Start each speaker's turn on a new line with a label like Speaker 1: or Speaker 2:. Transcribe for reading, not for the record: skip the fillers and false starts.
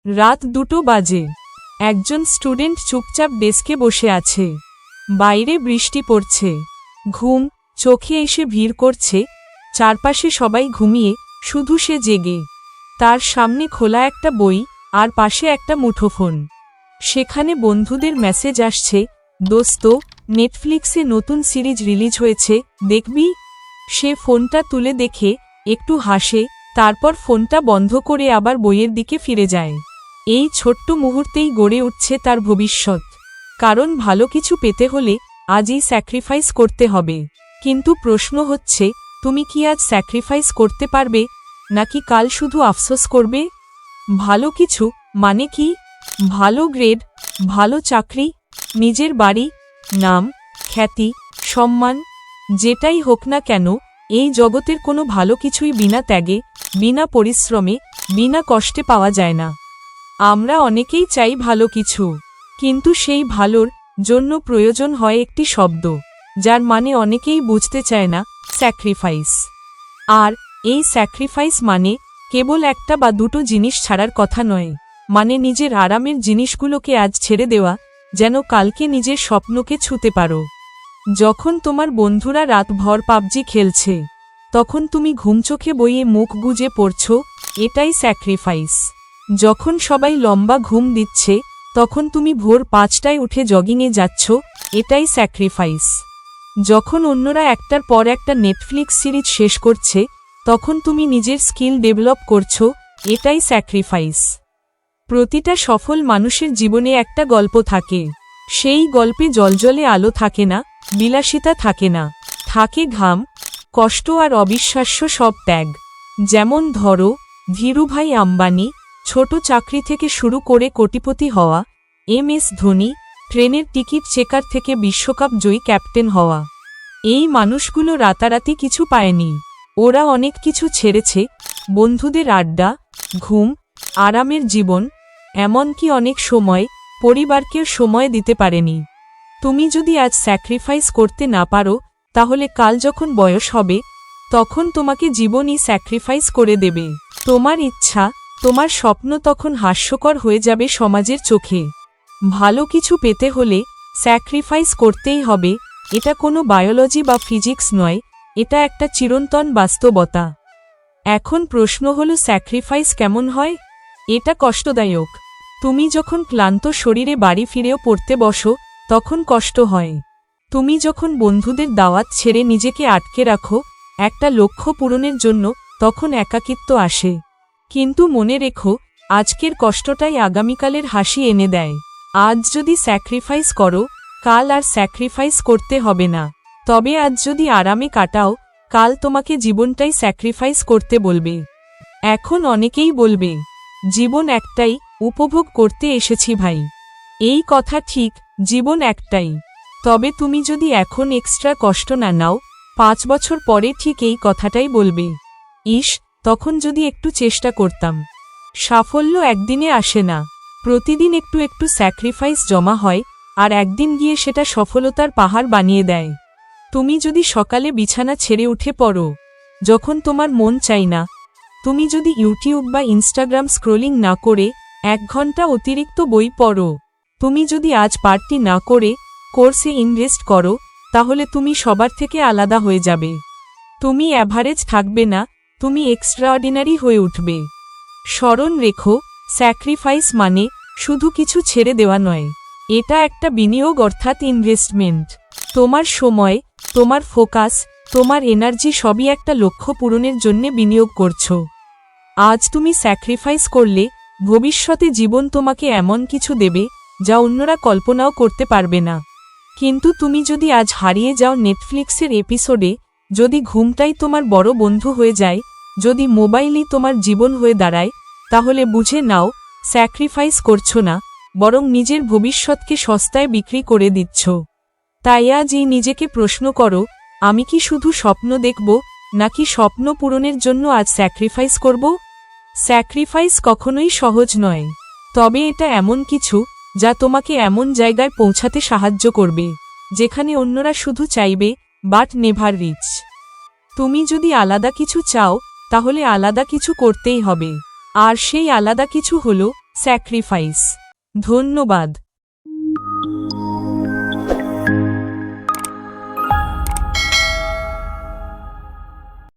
Speaker 1: রাত 2টো বাজে। একজন স্টুডেন্ট চুপচাপ ডেস্কে বসে আছে। বাইরে বৃষ্টি পড়ছে। ঘুম চোখে এসে ভিড় করছে। চারপাশে সবাই ঘুমিয়ে, শুধু সে জেগে। তার সামনে খোলা একটা বই, আর পাশে একটা মুঠোফোন। সেখানে বন্ধুদের মেসেজ আসছে, দোস্ত, নেটফ্লিক্সে নতুন সিরিজ রিলিজ হয়েছে, দেখবি? সে ফোনটা তুলে দেখে, একটু হাসে, তারপর ফোনটা বন্ধ করে আবার বইয়ের দিকে ফিরে যায়। এই ছোট্ট মুহূর্তেই গড়ে উঠছে তার ভবিষ্যৎ। কারণ ভালো কিছু পেতে হলে আজই স্যাক্রিফাইস করতে হবে। কিন্তু প্রশ্ন হচ্ছে, তুমি কি আজ স্যাক্রিফাইস করতে পারবে, নাকি কাল শুধু আফসোস করবে? ভালো কিছু মানে কি? ভালো গ্রেড, ভালো চাকরি, নিজের বাড়ি, নাম, খ্যাতি, সম্মান, যেটাই হোক না কেন, এই জগতের কোনো ভালো কিছুই বিনা ত্যাগে, বিনা পরিশ্রমে, বিনা কষ্টে পাওয়া যায় না। আমরা অনেকেই চাই ভালো কিছু, কিন্তু সেই ভালোর জন্য প্রয়োজন হয় একটি শব্দ, যার মানে অনেকেই বুঝতে চায় না, স্যাক্রিফাইস। আর এই স্যাক্রিফাইস মানে কেবল একটা বা দুটো জিনিস ছাড়ার কথা নয়, মানে নিজের আরামের জিনিসগুলোকে আজ ছেড়ে দেওয়া, যেন কালকে নিজের স্বপ্নকে ছুঁতে পারো। যখন তোমার বন্ধুরা রাতভর পাবজি খেলছে, তখন তুমি ঘুমচোখে বইয়ে মুখ গুজে পড়ছ, এটাই স্যাক্রিফাইস। যখন সবাই লম্বা ঘুম দিচ্ছে, তখন তুমি ভোর 5টায় উঠে জগিংয়ে যাচ্ছ, এটাই স্যাক্রিফাইস। যখন অন্যরা একটার পর একটা নেটফ্লিক্স সিরিজ শেষ করছে, তখন তুমি নিজের স্কিল ডেভেলপ করছো, এটাই স্যাক্রিফাইস। প্রতিটা সফল মানুষের জীবনে একটা গল্প থাকে। সেই গল্পে জলজলে আলো থাকে না, বিলাসিতা থাকে না, থাকে ঘাম, কষ্ট আর অবিশ্বাস্য সব ত্যাগ। যেমন ধরো, ধীরুভাই আম্বানি, ছোট চাকরি থেকে শুরু করে কোটিপতি হওয়া, MS ধোনি, ট্রেনের টিকিট চেকার থেকে বিশ্বকাপ জয়ী ক্যাপ্টেন হওয়া। এই মানুষগুলো রাতারাতি কিছু পায়নি। ওরা অনেক কিছু ছেড়েছে, বন্ধুদের আড্ডা, ঘুম, আরামের জীবন, এমনকি অনেক সময় পরিবারকেও সময় দিতে পারেনি। তুমি যদি আজ স্যাক্রিফাইস করতে না পারো, তাহলে কাল যখন বয়স হবে, তখন তোমাকে জীবনই স্যাক্রিফাইস করে দেবে। তোমার ইচ্ছা, তোমার স্বপ্ন তখন হাস্যকর হয়ে যাবে সমাজের চোখে। ভালো কিছু পেতে হলে স্যাক্রিফাইস করতেই হবে, এটা কোনো বায়োলজি বা ফিজিক্স নয়, এটা একটা চিরন্তন বাস্তবতা। এখন প্রশ্ন হলো, স্যাক্রিফাইস কেমন হয়? এটা কষ্টদায়ক। তুমি যখন ক্লান্ত শরীরে বাড়ি ফিরেও পড়তে বসো, তখন কষ্ট হয়। তুমি যখন বন্ধুদের দাওয়াত ছেড়ে নিজেকে আটকে রাখো একটা লক্ষ্য পূরণের জন্য, তখন একাকিত্ব আসে। কিন্তু মনে রেখো, আজকের কষ্টটাই আগামীকালের হাসি এনে দেয়। আজ যদি স্যাক্রিফাইস করো, কাল আর স্যাক্রিফাইস করতে হবে না। তবে আজ যদি আরামে কাটাও, কাল তোমাকে জীবনটাই স্যাক্রিফাইস করতে বলবে। এখন অনেকেই বলবে, জীবন একটাই, উপভোগ করতে এসেছি ভাই। এই কথা ঠিক, জীবন একটাই। তবে তুমি যদি এখন এক্সট্রা কষ্ট না নাও, 5 বছর পরে ঠিক এই কথাটাই বলবে, ইস, তখন যদি একটু চেষ্টা করতাম। সাফল্য একদিনে আসে না, প্রতিদিন একটু একটু স্যাক্রিফাইস জমা হয়, আর একদিন গিয়ে সেটা সফলতার পাহাড় বানিয়ে দেয়। তুমি যদি সকালে বিছানা ছেড়ে উঠে পড়ো, যখন তোমার মন চাই না, তুমি যদি ইউটিউব বা ইনস্টাগ্রাম স্ক্রোলিং না করে 1 ঘন্টা অতিরিক্ত বই পড়ো, তুমি যদি আজ পার্টি না করে কোর্সে ইনভেস্ট করো, তাহলে তুমি সবার থেকে আলাদা হয়ে যাবে। তুমি অ্যাভারেজ থাকবে না, তুমি এক্সট্রাঅর্ডিনারি হয়ে উঠবে। স্মরণ রেখো, স্যাক্রিফাইস মানে শুধু কিছু ছেড়ে দেওয়া নয়, এটা একটা বিনিয়োগ, অর্থাৎ ইনভেস্টমেন্ট। তোমার সময়, তোমার ফোকাস, তোমার এনার্জি সবই একটা লক্ষ্য পূরণের জন্য বিনিয়োগ করছো। আজ তুমি স্যাক্রিফাইস করলে, ভবিষ্যতে জীবন তোমাকে এমন কিছু দেবে যা অন্যরা কল্পনাও করতে পারবে না। কিন্তু তুমি যদি আজ হারিয়ে যাও নেটফ্লিক্সের এপিসোডে, যদি ঘুমটাই তোমার বড় বন্ধু হয়ে যায়, যদি মোবাইলই তোমার জীবন হয়ে দাঁড়ায়, তাহলে বুঝে নাও, স্যাক্রিফাইস করছো না, বরং নিজের ভবিষ্যৎকে সস্তায় বিক্রি করে দিচ্ছ। তাই আজই নিজেকে প্রশ্ন করো, আমি কি শুধু স্বপ্ন দেখব, নাকি স্বপ্ন পূরণের জন্য আজ স্যাক্রিফাইস করব? স্যাক্রিফাইস কখনোই সহজ নয়, তবে এটা এমন কিছু যা তোমাকে এমন জায়গায় পৌঁছাতে সাহায্য করবে, যেখানে অন্যরা শুধু চাইবে, বাট নেভার রিচ। তুমি যদি আলাদা কিছু চাও, তাহলে আলাদা কিছু করতেই হবে। আর সেই আলাদা কিছু হলো স্যাক্রিফাইস। ধন্যবাদ।